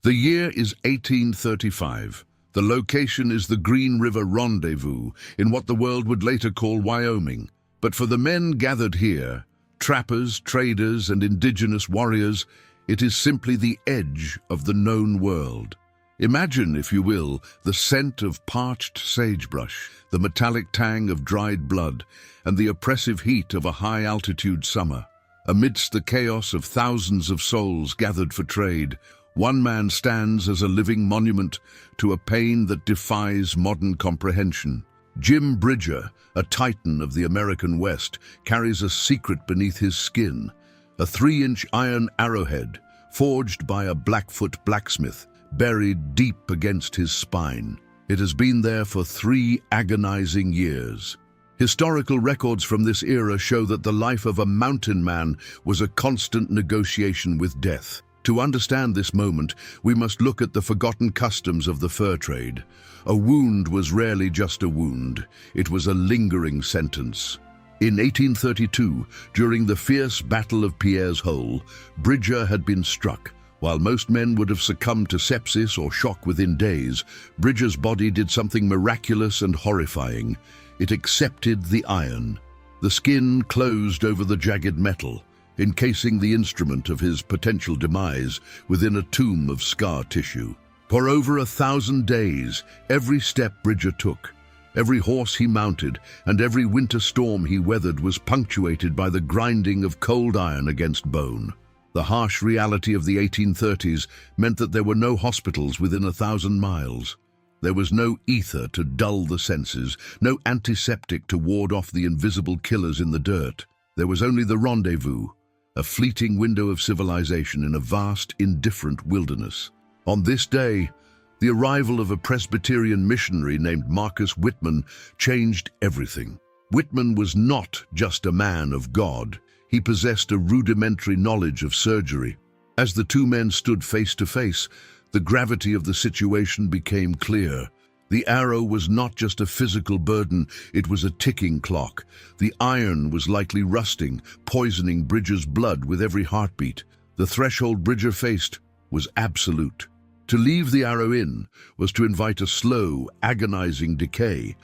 The year is 1835. The location is the Green River Rendezvous in what the world would later call Wyoming. But for the men gathered here, trappers, traders, and indigenous warriors, it is simply the edge of the known world. Imagine, if you will, the scent of parched sagebrush, the metallic tang of dried blood, and the oppressive heat of a high-altitude summer. Amidst the chaos of thousands of souls gathered for trade, one man stands as a living monument to a pain that defies modern comprehension. Jim Bridger, a titan of the American West, carries a secret beneath his skin, a 3-inch iron arrowhead, forged by a Blackfoot blacksmith, buried deep against his spine. It has been there for 3 agonizing years. Historical records from this era show that the life of a mountain man was a constant negotiation with death. To understand this moment, we must look at the forgotten customs of the fur trade. A wound was rarely just a wound. It was a lingering sentence. In 1832, during the fierce Battle of Pierre's Hole, Bridger had been struck. While most men would have succumbed to sepsis or shock within days, Bridger's body did something miraculous and horrifying. It accepted the iron. The skin closed over the jagged metal, encasing the instrument of his potential demise within a tomb of scar tissue. For over 1,000 days, every step Bridger took, every horse he mounted, and every winter storm he weathered was punctuated by the grinding of cold iron against bone. The harsh reality of the 1830s meant that there were no hospitals within 1,000 miles. There was no ether to dull the senses, no antiseptic to ward off the invisible killers in the dirt. There was only the rendezvous, a fleeting window of civilization in a vast, indifferent wilderness. On this day, the arrival of a Presbyterian missionary named Marcus Whitman changed everything. Whitman was not just a man of God. He possessed a rudimentary knowledge of surgery. As the 2 men stood face to face, the gravity of the situation became clear. The arrow was not just a physical burden, it was a ticking clock. The iron was likely rusting, poisoning Bridger's blood with every heartbeat. The threshold Bridger faced was absolute. To leave the arrow in was to invite a slow, agonizing decay.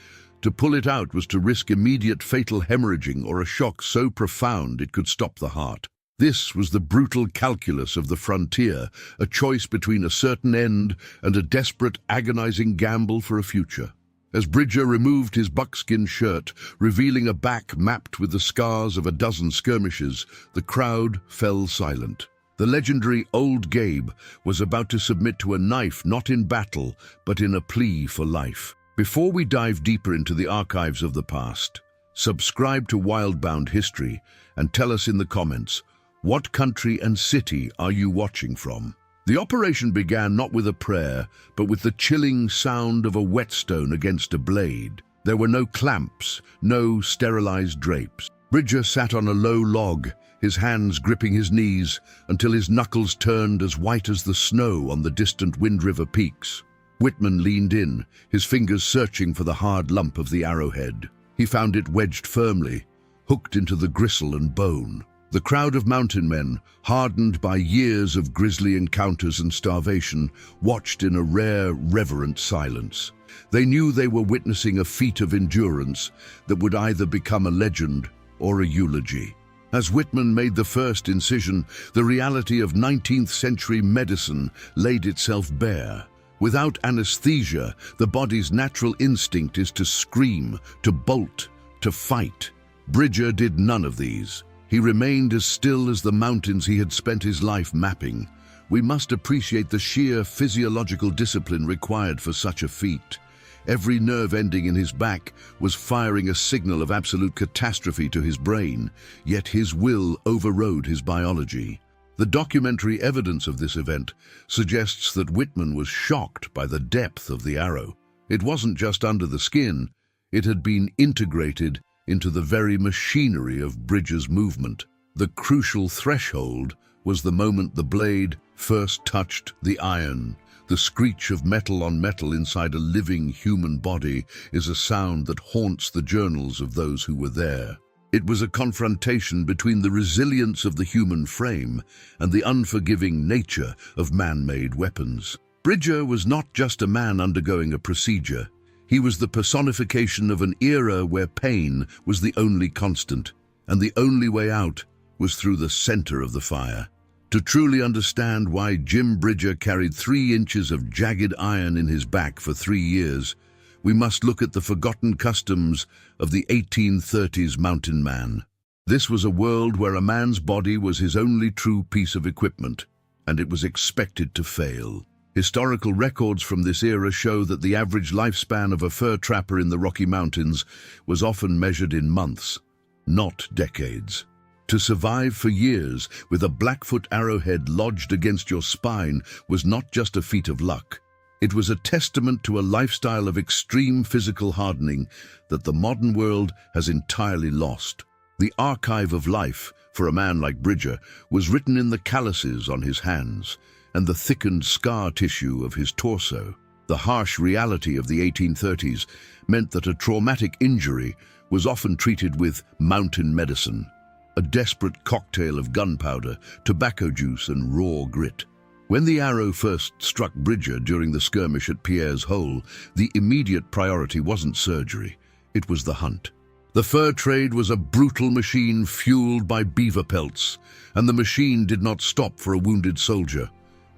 To pull it out was to risk immediate fatal hemorrhaging or a shock so profound it could stop the heart. This was the brutal calculus of the frontier, a choice between a certain end and a desperate, agonizing gamble for a future. As Bridger removed his buckskin shirt, revealing a back mapped with the scars of a dozen skirmishes, the crowd fell silent. The legendary Old Gabe was about to submit to a knife not in battle, but in a plea for life. Before we dive deeper into the archives of the past, subscribe to Wildbound History and tell us in the comments, what country and city are you watching from? The operation began not with a prayer, but with the chilling sound of a whetstone against a blade. There were no clamps, no sterilized drapes. Bridger sat on a low log, his hands gripping his knees until his knuckles turned as white as the snow on the distant Wind River peaks. Whitman leaned in, his fingers searching for the hard lump of the arrowhead. He found it wedged firmly, hooked into the gristle and bone. The crowd of mountain men, hardened by years of grisly encounters and starvation, watched in a rare, reverent silence. They knew they were witnessing a feat of endurance that would either become a legend or a eulogy. As Whitman made the first incision, the reality of 19th-century medicine laid itself bare. Without anesthesia, the body's natural instinct is to scream, to bolt, to fight. Bridger did none of these. He remained as still as the mountains he had spent his life mapping. We must appreciate the sheer physiological discipline required for such a feat. Every nerve ending in his back was firing a signal of absolute catastrophe to his brain, yet his will overrode his biology. The documentary evidence of this event suggests that Whitman was shocked by the depth of the arrow. It wasn't just under the skin, it had been integrated into the very machinery of Bridger's movement. The crucial threshold was the moment the blade first touched the iron. The screech of metal on metal inside a living human body is a sound that haunts the journals of those who were there. It was a confrontation between the resilience of the human frame and the unforgiving nature of man-made weapons. Bridger was not just a man undergoing a procedure. He was the personification of an era where pain was the only constant, and the only way out was through the center of the fire. To truly understand why Jim Bridger carried 3 inches of jagged iron in his back for 3 years, we must look at the forgotten customs of the 1830s mountain man. This was a world where a man's body was his only true piece of equipment, and it was expected to fail. Historical records from this era show that the average lifespan of a fur trapper in the Rocky Mountains was often measured in months, not decades. To survive for years with a Blackfoot arrowhead lodged against your spine was not just a feat of luck. It was a testament to a lifestyle of extreme physical hardening that the modern world has entirely lost. The archive of life, for a man like Bridger, was written in the calluses on his hands and the thickened scar tissue of his torso. The harsh reality of the 1830s meant that a traumatic injury was often treated with mountain medicine, a desperate cocktail of gunpowder, tobacco juice, and raw grit. When the arrow first struck Bridger during the skirmish at Pierre's hole, the immediate priority wasn't surgery, it was the hunt. The fur trade was a brutal machine fueled by beaver pelts, and the machine did not stop for a wounded soldier.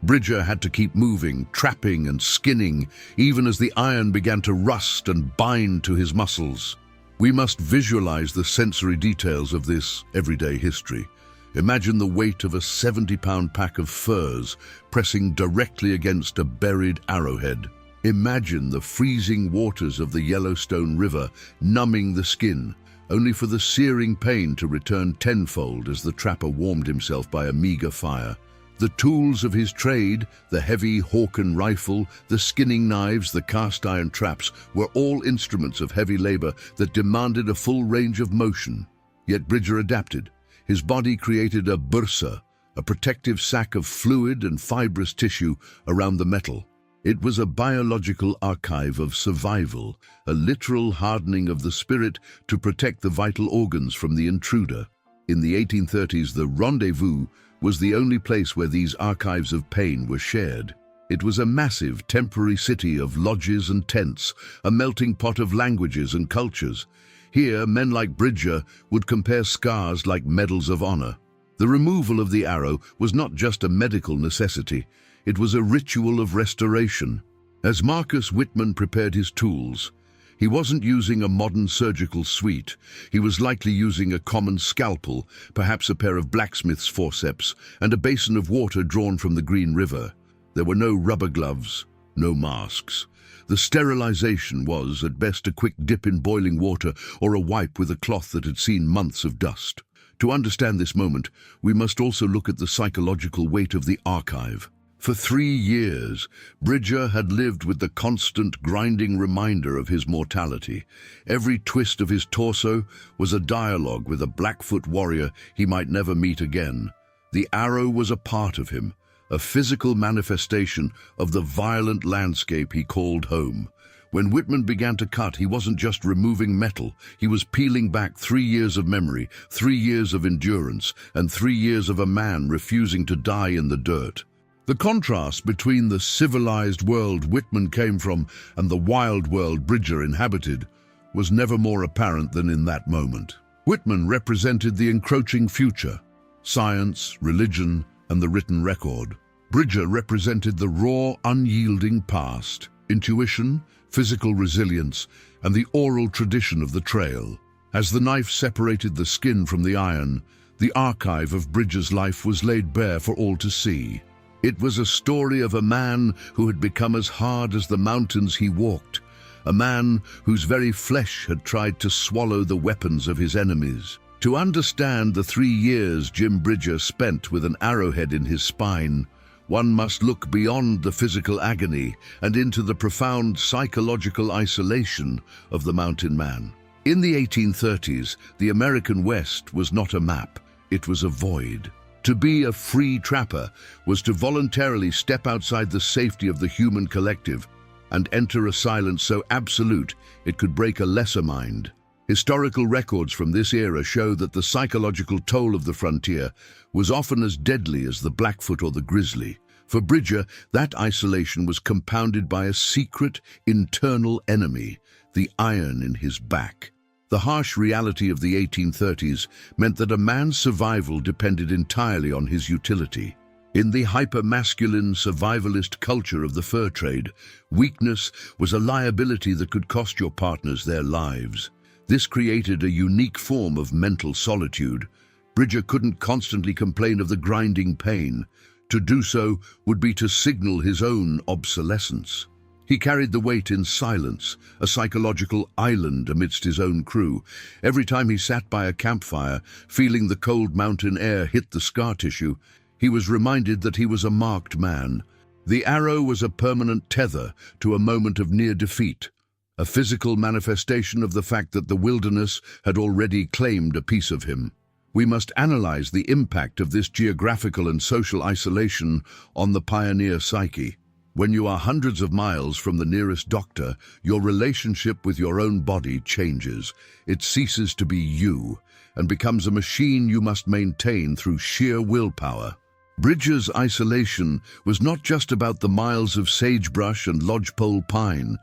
Bridger had to keep moving, trapping and skinning, even as the iron began to rust and bind to his muscles. We must visualize the sensory details of this everyday history. Imagine the weight of a 70-pound pack of furs pressing directly against a buried arrowhead. Imagine the freezing waters of the Yellowstone River numbing the skin, only for the searing pain to return tenfold as the trapper warmed himself by a meager fire. The tools of his trade, the heavy Hawken rifle, the skinning knives, the cast iron traps, were all instruments of heavy labor that demanded a full range of motion. Yet Bridger adapted. His body created a bursa, a protective sac of fluid and fibrous tissue around the metal. It was a biological archive of survival, a literal hardening of the spirit to protect the vital organs from the intruder. In the 1830s, the Rendezvous was the only place where these archives of pain were shared. It was a massive, temporary city of lodges and tents, a melting pot of languages and cultures. Here, men like Bridger would compare scars like medals of honor. The removal of the arrow was not just a medical necessity, it was a ritual of restoration. As Marcus Whitman prepared his tools, he wasn't using a modern surgical suite. He was likely using a common scalpel, perhaps a pair of blacksmith's forceps, and a basin of water drawn from the Green River. There were no rubber gloves, no masks. The sterilization was, at best, a quick dip in boiling water or a wipe with a cloth that had seen months of dust. To understand this moment, we must also look at the psychological weight of the archive. For 3 years, Bridger had lived with the constant grinding reminder of his mortality. Every twist of his torso was a dialogue with a Blackfoot warrior he might never meet again. The arrow was a part of him, a physical manifestation of the violent landscape he called home. When Whitman began to cut, he wasn't just removing metal, he was peeling back 3 years of memory, 3 years of endurance, and 3 years of a man refusing to die in the dirt. The contrast between the civilized world Whitman came from and the wild world Bridger inhabited was never more apparent than in that moment. Whitman represented the encroaching future, science, religion, and the written record. Bridger represented the raw, unyielding past, intuition, physical resilience, and the oral tradition of the trail. As the knife separated the skin from the iron, the archive of Bridger's life was laid bare for all to see. It was a story of a man who had become as hard as the mountains he walked, a man whose very flesh had tried to swallow the weapons of his enemies. To understand the 3 years Jim Bridger spent with an arrowhead in his spine, one must look beyond the physical agony and into the profound psychological isolation of the mountain man. In the 1830s, the American West was not a map, it was a void. To be a free trapper was to voluntarily step outside the safety of the human collective and enter a silence so absolute it could break a lesser mind. Historical records from this era show that the psychological toll of the frontier was often as deadly as the Blackfoot or the grizzly. For Bridger, that isolation was compounded by a secret, internal enemy, the iron in his back. The harsh reality of the 1830s meant that a man's survival depended entirely on his utility. In the hyper-masculine survivalist culture of the fur trade, weakness was a liability that could cost your partners their lives. This created a unique form of mental solitude. Bridger couldn't constantly complain of the grinding pain. To do so would be to signal his own obsolescence. He carried the weight in silence, a psychological island amidst his own crew. Every time he sat by a campfire, feeling the cold mountain air hit the scar tissue, he was reminded that he was a marked man. The arrow was a permanent tether to a moment of near defeat, a physical manifestation of the fact that the wilderness had already claimed a piece of him. We must analyze the impact of this geographical and social isolation on the pioneer psyche. When you are hundreds of miles from the nearest doctor, your relationship with your own body changes. It ceases to be you and becomes a machine you must maintain through sheer willpower. Bridger's isolation was not just about the miles of sagebrush and lodgepole pine.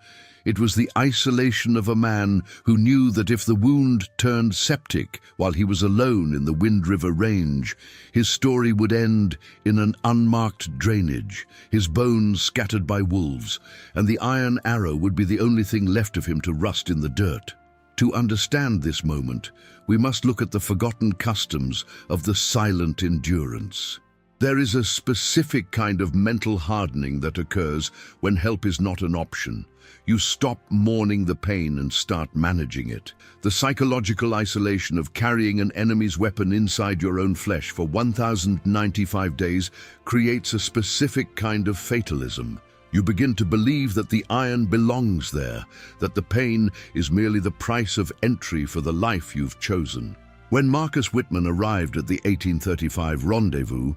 It was the isolation of a man who knew that if the wound turned septic while he was alone in the Wind River Range, his story would end in an unmarked drainage, his bones scattered by wolves, and the iron arrow would be the only thing left of him to rust in the dirt. To understand this moment, we must look at the forgotten customs of the silent endurance. There is a specific kind of mental hardening that occurs when help is not an option. You stop mourning the pain and start managing it. The psychological isolation of carrying an enemy's weapon inside your own flesh for 1,095 days creates a specific kind of fatalism. You begin to believe that the iron belongs there, that the pain is merely the price of entry for the life you've chosen. When Marcus Whitman arrived at the 1835 rendezvous,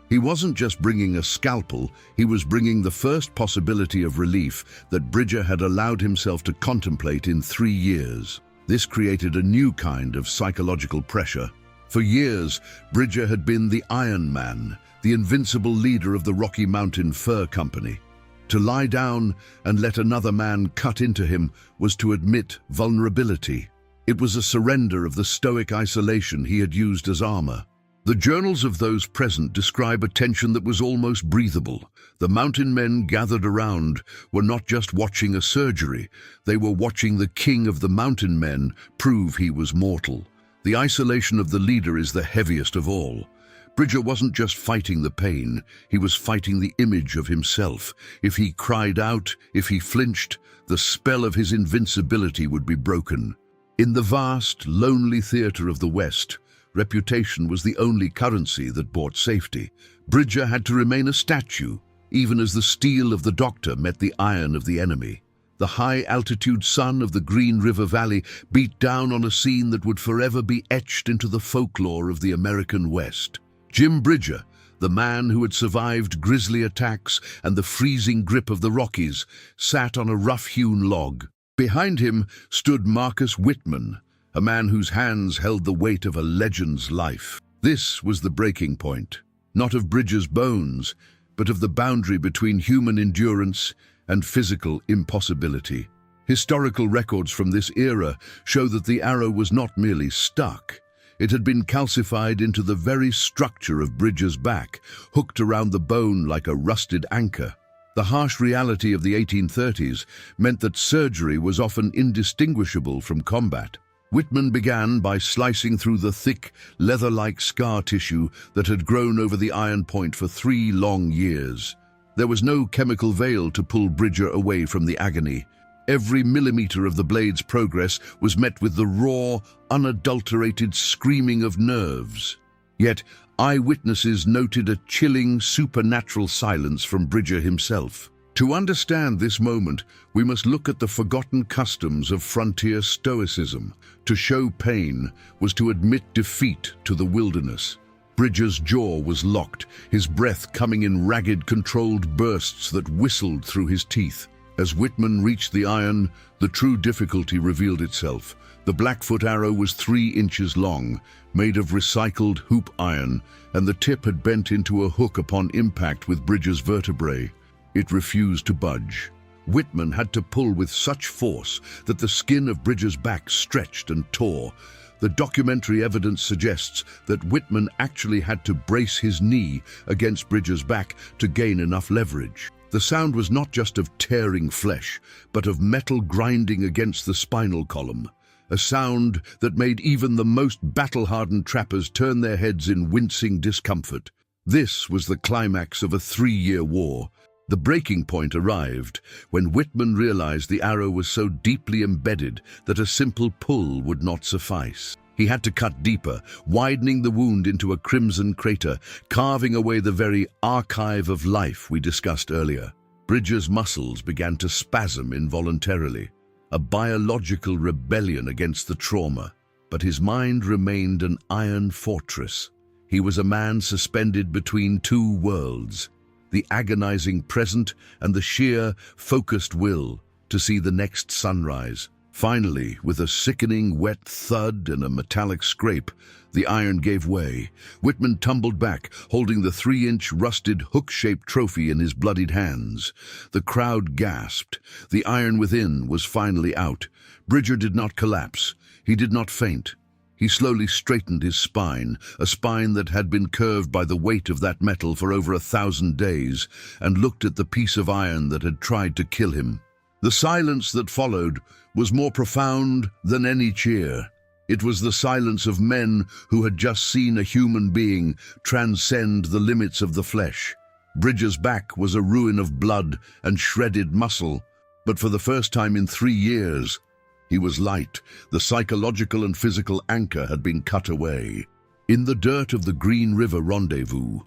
he wasn't just bringing a scalpel, he was bringing the first possibility of relief that Bridger had allowed himself to contemplate in 3 years. This created a new kind of psychological pressure. For years, Bridger had been the Iron Man, the invincible leader of the Rocky Mountain Fur Company. To lie down and let another man cut into him was to admit vulnerability. It was a surrender of the stoic isolation he had used as armor. The journals of those present describe a tension that was almost breathable. The mountain men gathered around were not just watching a surgery, they were watching the king of the mountain men prove he was mortal. The isolation of the leader is the heaviest of all. Bridger wasn't just fighting the pain, he was fighting the image of himself. If he cried out, if he flinched, the spell of his invincibility would be broken. In the vast, lonely theater of the West, reputation was the only currency that bought safety. Bridger had to remain a statue, even as the steel of the doctor met the iron of the enemy. The high-altitude sun of the Green River Valley beat down on a scene that would forever be etched into the folklore of the American West. Jim Bridger, the man who had survived grisly attacks and the freezing grip of the Rockies, sat on a rough-hewn log. Behind him stood Marcus Whitman, a man whose hands held the weight of a legend's life. This was the breaking point, not of Bridger's bones, but of the boundary between human endurance and physical impossibility. Historical records from this era show that the arrow was not merely stuck. It had been calcified into the very structure of Bridger's back, hooked around the bone like a rusted anchor. The harsh reality of the 1830s meant that surgery was often indistinguishable from combat. Whitman began by slicing through the thick, leather-like scar tissue that had grown over the iron point for 3 long years. There was no chemical veil to pull Bridger away from the agony. Every millimeter of the blade's progress was met with the raw, unadulterated screaming of nerves. Yet, eyewitnesses noted a chilling, supernatural silence from Bridger himself. To understand this moment, we must look at the forgotten customs of frontier stoicism. To show pain was to admit defeat to the wilderness. Bridger's jaw was locked, his breath coming in ragged, controlled bursts that whistled through his teeth. As Whitman reached the iron, the true difficulty revealed itself. The Blackfoot arrow was 3 inches long, made of recycled hoop iron, and the tip had bent into a hook upon impact with Bridger's vertebrae. It refused to budge. Whitman had to pull with such force that the skin of Bridger's back stretched and tore. The documentary evidence suggests that Whitman actually had to brace his knee against Bridger's back to gain enough leverage. The sound was not just of tearing flesh, but of metal grinding against the spinal column, a sound that made even the most battle-hardened trappers turn their heads in wincing discomfort. This was the climax of a 3-year war. The breaking point arrived when Whitman realized the arrow was so deeply embedded that a simple pull would not suffice. He had to cut deeper, widening the wound into a crimson crater, carving away the very archive of life we discussed earlier. Bridger's muscles began to spasm involuntarily, a biological rebellion against the trauma. But his mind remained an iron fortress. He was a man suspended between 2 worlds, the agonizing present and the sheer, focused will to see the next sunrise. Finally, with a sickening wet thud and a metallic scrape, the iron gave way. Whitman tumbled back, holding the 3-inch rusted hook-shaped trophy in his bloodied hands. The crowd gasped. The iron within was finally out. Bridger did not collapse. He did not faint. He slowly straightened his spine, a spine that had been curved by the weight of that metal for over 1,000 days, and looked at the piece of iron that had tried to kill him. The silence that followed was more profound than any cheer. It was the silence of men who had just seen a human being transcend the limits of the flesh. Bridger's back was a ruin of blood and shredded muscle, but for the first time in 3 years, he was light. The psychological and physical anchor had been cut away. In the dirt of the Green River Rendezvous,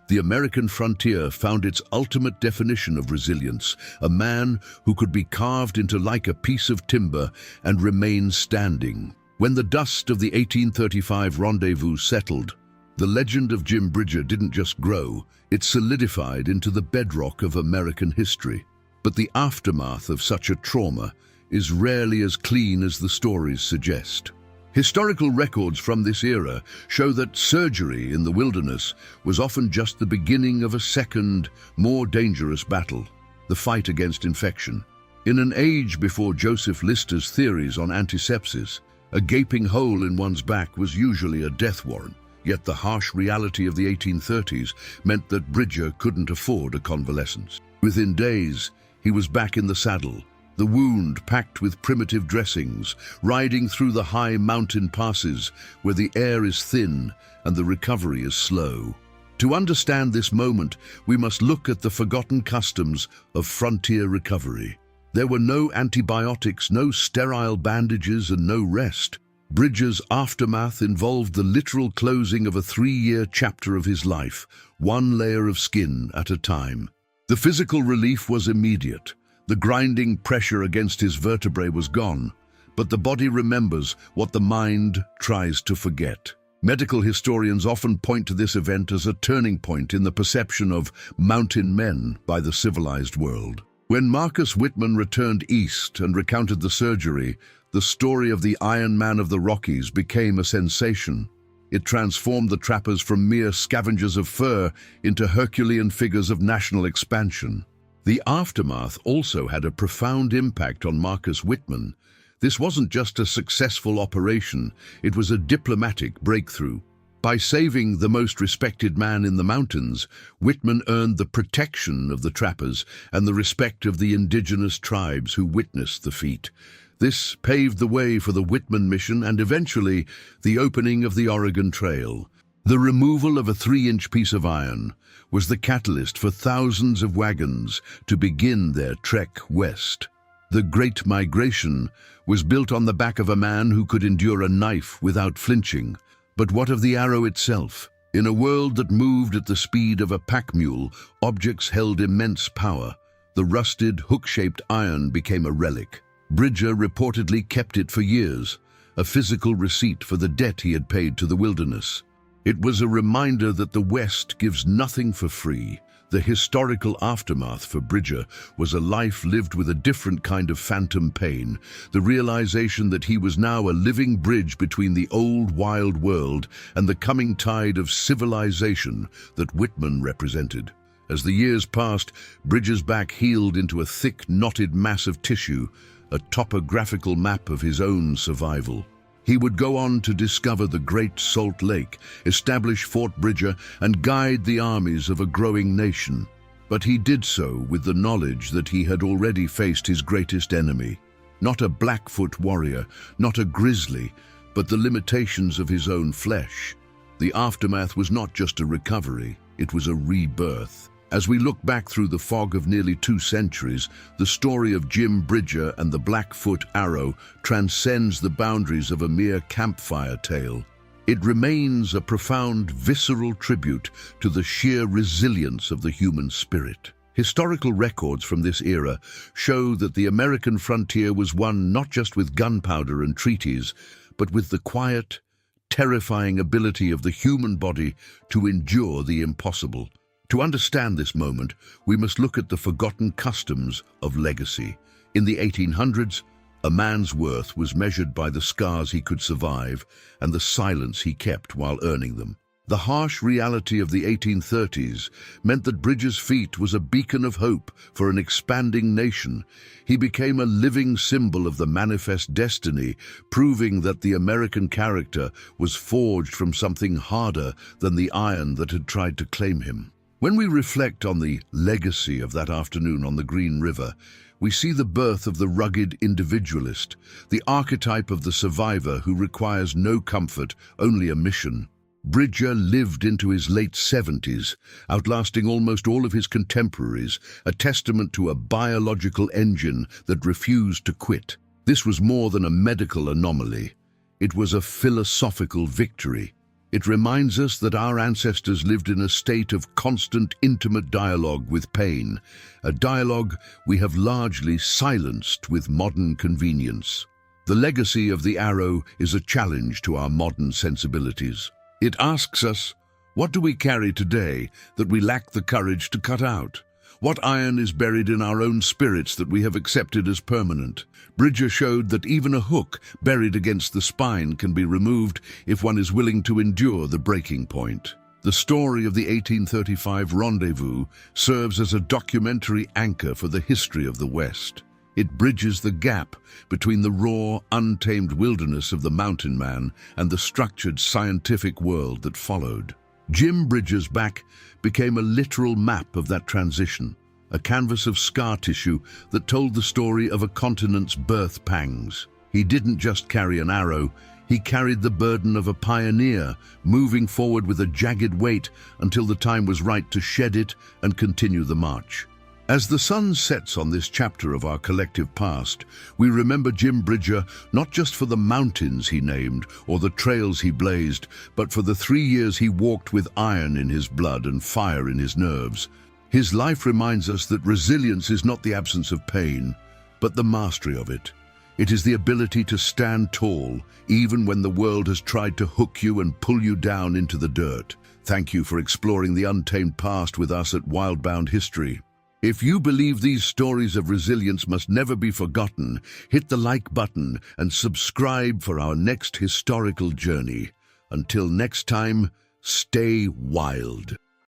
the American frontier found its ultimate definition of resilience, a man who could be carved into like a piece of timber and remain standing. When the dust of the 1835 rendezvous settled, the legend of Jim Bridger didn't just grow, it solidified into the bedrock of American history. But the aftermath of such a trauma is rarely as clean as the stories suggest. Historical records from this era show that surgery in the wilderness was often just the beginning of a second, more dangerous battle, the fight against infection. In an age before Joseph Lister's theories on antisepsis, a gaping hole in one's back was usually a death warrant. Yet the harsh reality of the 1830s meant that Bridger couldn't afford a convalescence. Within days, he was back in the saddle, the wound packed with primitive dressings, riding through the high mountain passes where the air is thin and the recovery is slow. To understand this moment, we must look at the forgotten customs of frontier recovery. There were no antibiotics, no sterile bandages, and no rest. Bridger's aftermath involved the literal closing of a 3-year chapter of his life, 1 layer of skin at a time. The physical relief was immediate. The grinding pressure against his vertebrae was gone, but the body remembers what the mind tries to forget. Medical historians often point to this event as a turning point in the perception of mountain men by the civilized world. When Marcus Whitman returned east and recounted the surgery, the story of the Iron Man of the Rockies became a sensation. It transformed the trappers from mere scavengers of fur into Herculean figures of national expansion. The aftermath also had a profound impact on Marcus Whitman. This wasn't just a successful operation, it was a diplomatic breakthrough. By saving the most respected man in the mountains, Whitman earned the protection of the trappers and the respect of the indigenous tribes who witnessed the feat. This paved the way for the Whitman mission and eventually the opening of the Oregon Trail. The removal of a 3-inch piece of iron was the catalyst for thousands of wagons to begin their trek west. The Great Migration was built on the back of a man who could endure a knife without flinching. But what of the arrow itself? In a world that moved at the speed of a pack mule, objects held immense power. The rusted, hook-shaped iron became a relic. Bridger reportedly kept it for years, a physical receipt for the debt he had paid to the wilderness. It was a reminder that the West gives nothing for free. The historical aftermath for Bridger was a life lived with a different kind of phantom pain, the realization that he was now a living bridge between the old wild world and the coming tide of civilization that Whitman represented. As the years passed, Bridger's back healed into a thick, knotted mass of tissue, a topographical map of his own survival. He would go on to discover the Great Salt Lake, establish Fort Bridger, and guide the armies of a growing nation. But he did so with the knowledge that he had already faced his greatest enemy. Not a Blackfoot warrior, not a grizzly, but the limitations of his own flesh. The aftermath was not just a recovery, it was a rebirth. As we look back through the fog of nearly 2 centuries, the story of Jim Bridger and the Blackfoot arrow transcends the boundaries of a mere campfire tale. It remains a profound, visceral tribute to the sheer resilience of the human spirit. Historical records from this era show that the American frontier was won not just with gunpowder and treaties, but with the quiet, terrifying ability of the human body to endure the impossible. To understand this moment, we must look at the forgotten customs of legacy. In the 1800s, a man's worth was measured by the scars he could survive and the silence he kept while earning them. The harsh reality of the 1830s meant that Bridger's feat was a beacon of hope for an expanding nation. He became a living symbol of the manifest destiny, proving that the American character was forged from something harder than the iron that had tried to claim him. When we reflect on the legacy of that afternoon on the Green River, we see the birth of the rugged individualist, the archetype of the survivor who requires no comfort, only a mission. Bridger lived into his late 70s, outlasting almost all of his contemporaries, a testament to a biological engine that refused to quit. This was more than a medical anomaly. It was a philosophical victory. It reminds us that our ancestors lived in a state of constant, intimate dialogue with pain, a dialogue we have largely silenced with modern convenience. The legacy of the arrow is a challenge to our modern sensibilities. It asks us, what do we carry today that we lack the courage to cut out? What iron is buried in our own spirits that we have accepted as permanent? Bridger showed that even a hook buried against the spine can be removed if one is willing to endure the breaking point. The story of the 1835 rendezvous serves as a documentary anchor for the history of the West. It bridges the gap between the raw, untamed wilderness of the mountain man and the structured scientific world that followed. Jim Bridger's back became a literal map of that transition, a canvas of scar tissue that told the story of a continent's birth pangs. He didn't just carry an arrow, he carried the burden of a pioneer, moving forward with a jagged weight until the time was right to shed it and continue the march. As the sun sets on this chapter of our collective past, we remember Jim Bridger not just for the mountains he named or the trails he blazed, but for the 3 years he walked with iron in his blood and fire in his nerves. His life reminds us that resilience is not the absence of pain, but the mastery of it. It is the ability to stand tall, even when the world has tried to hook you and pull you down into the dirt. Thank you for exploring the untamed past with us at Wildbound History. If you believe these stories of resilience must never be forgotten, hit the like button and subscribe for our next historical journey. Until next time, stay wild.